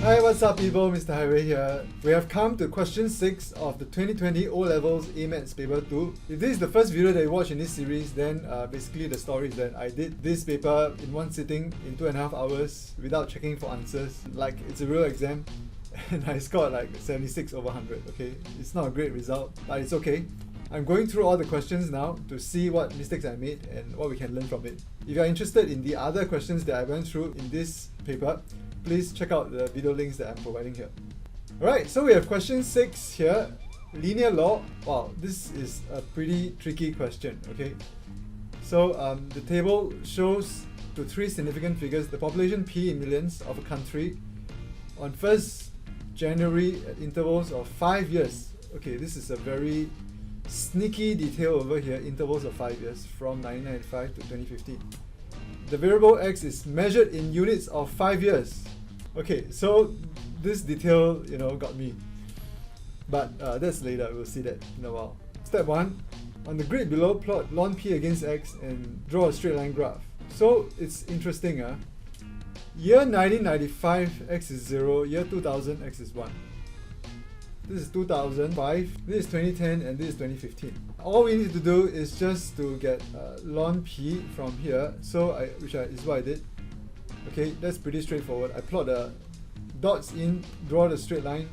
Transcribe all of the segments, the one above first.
Hi, what's up people? Mr. Highway here. We have come to question 6 of the 2020 O-Levels A-Maths paper 2. If this is the first video that you watch in this series, then basically the story is that I did this paper in one sitting in 2.5 hours without checking for answers, like it's a real exam, and I scored like 76 over 100, okay? It's not a great result, but it's okay. I'm going through all the questions now to see what mistakes I made and what we can learn from it. If you are interested in the other questions that I went through in this paper, please check out the video links that I'm providing here. Alright, so we have question 6 here. Linear law. Wow, this is a pretty tricky question, okay? So the table shows to 3 significant figures the population P in millions of a country on 1st January at intervals of 5 years. Okay, this is a very sneaky detail over here, intervals of 5 years from 1995 to 2015. The variable x is measured in units of 5 years. Okay, so this detail, got me. But that's later, we'll see that in a while. Step 1. On the grid below, plot ln p against x and draw a straight line graph. So it's interesting. Year 1995, x is 0. Year 2000, x is 1. This is 2005, this is 2010, and this is 2015. All we need to do is just to get ln p from here, which is what I did. Okay, that's pretty straightforward. I plot the dots in, draw the straight line,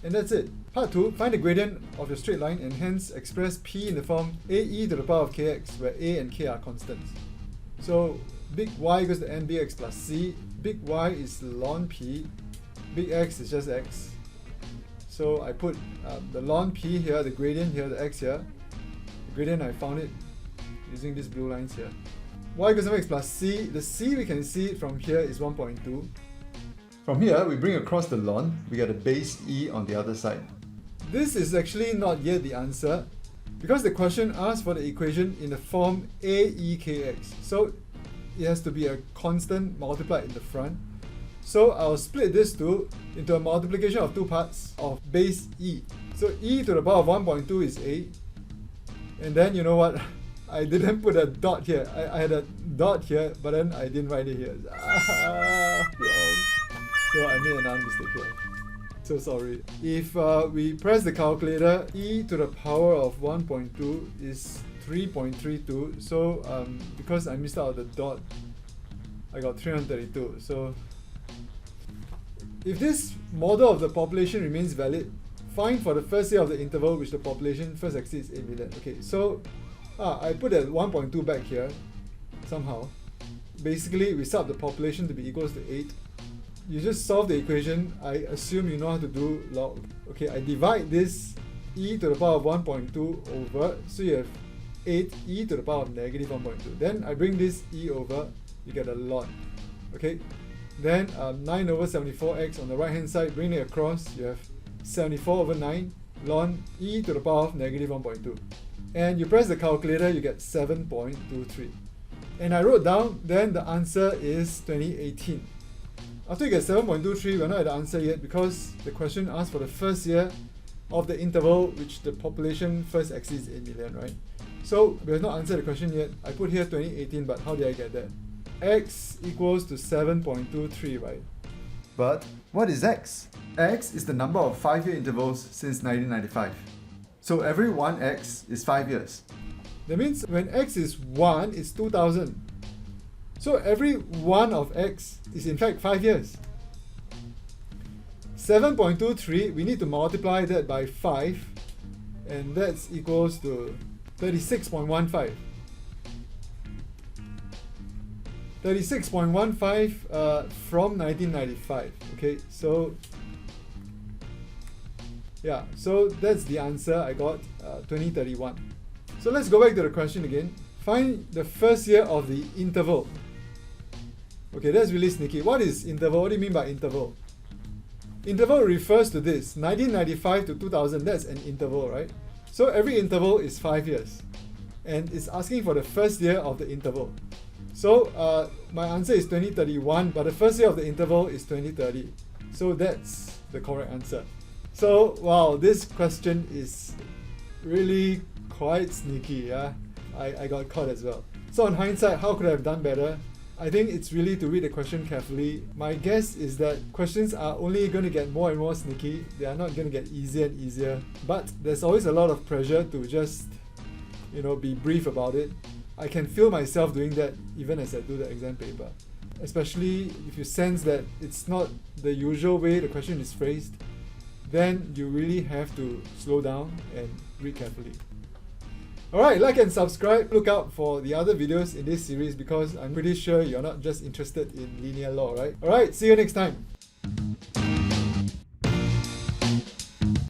and that's it. Part 2, find the gradient of your straight line and hence express p in the form ae to the power of kx, where a and k are constants. So big Y equals to n bx plus c, big Y is ln p, big X is just x. So I put the ln p here, the gradient here, the x here. The gradient, I found it using these blue lines here. Y equals mx plus c. The c, we can see it from here, is 1.2. From here, we bring across the ln. We get a base e on the other side. This is actually not yet the answer, because the question asks for the equation in the form aekx. So it has to be a constant multiplied in the front. So I'll split this into a multiplication of 2 parts of base e. So e to the power of 1.2 is a. And then you know what? I didn't put a dot here. I had a dot here, but then I didn't write it here. So I made another mistake here. So sorry. If we press the calculator, e to the power of 1.2 is 3.32. So because I missed out the dot, I got 332. So if this model of the population remains valid, find for the first year of the interval which the population first exceeds 8 million. Okay, so I put that 1.2 back here somehow. Basically, we sub the population to be equals to 8. You just solve the equation. I assume you know how to do log. Okay, I divide this e to the power of 1.2 over, so you have 8 e to the power of negative 1.2. Then I bring this e over, you get a ln. Okay, then 9 over 74x on the right hand side, bring it across, you have 74 over 9 ln e to the power of negative 1.2. And you press the calculator, you get 7.23. And I wrote down, then the answer is 2018. After you get 7.23, we're not at the answer yet because the question asks for the first year of the interval which the population first exceeds 8 million, right? So we have not answered the question yet. I put here 2018, but how did I get that? X equals to 7.23, right? But what is x? X is the number of 5-year intervals since 1995. So every 1x is 5 years. That means when x is 1, it's 2000. So every 1 of x is in fact 5 years. 7.23, we need to multiply that by 5, and that's equals to 36.15. 36.15 from 1995. Okay, so yeah, so that's the answer I got, 2031. So let's go back to the question again. Find the first year of the interval. Okay, that's really sneaky. What is interval? What do you mean by interval? Interval refers to this, 1995 to 2000, that's an interval, right? So every interval is 5 years. And it's asking for the first year of the interval. So my answer is 2031, but the first year of the interval is 2030. So that's the correct answer. So wow, this question is really quite sneaky. Yeah, I got caught as well. So in hindsight, how could I have done better? I think it's really to read the question carefully. My guess is that questions are only going to get more and more sneaky. They are not going to get easier and easier. But there's always a lot of pressure to just, be brief about it. I can feel myself doing that even as I do the exam paper. Especially if you sense that it's not the usual way the question is phrased, then you really have to slow down and read carefully. Alright, like and subscribe. Look out for the other videos in this series because I'm pretty sure you're not just interested in linear law, right? Alright, see you next time.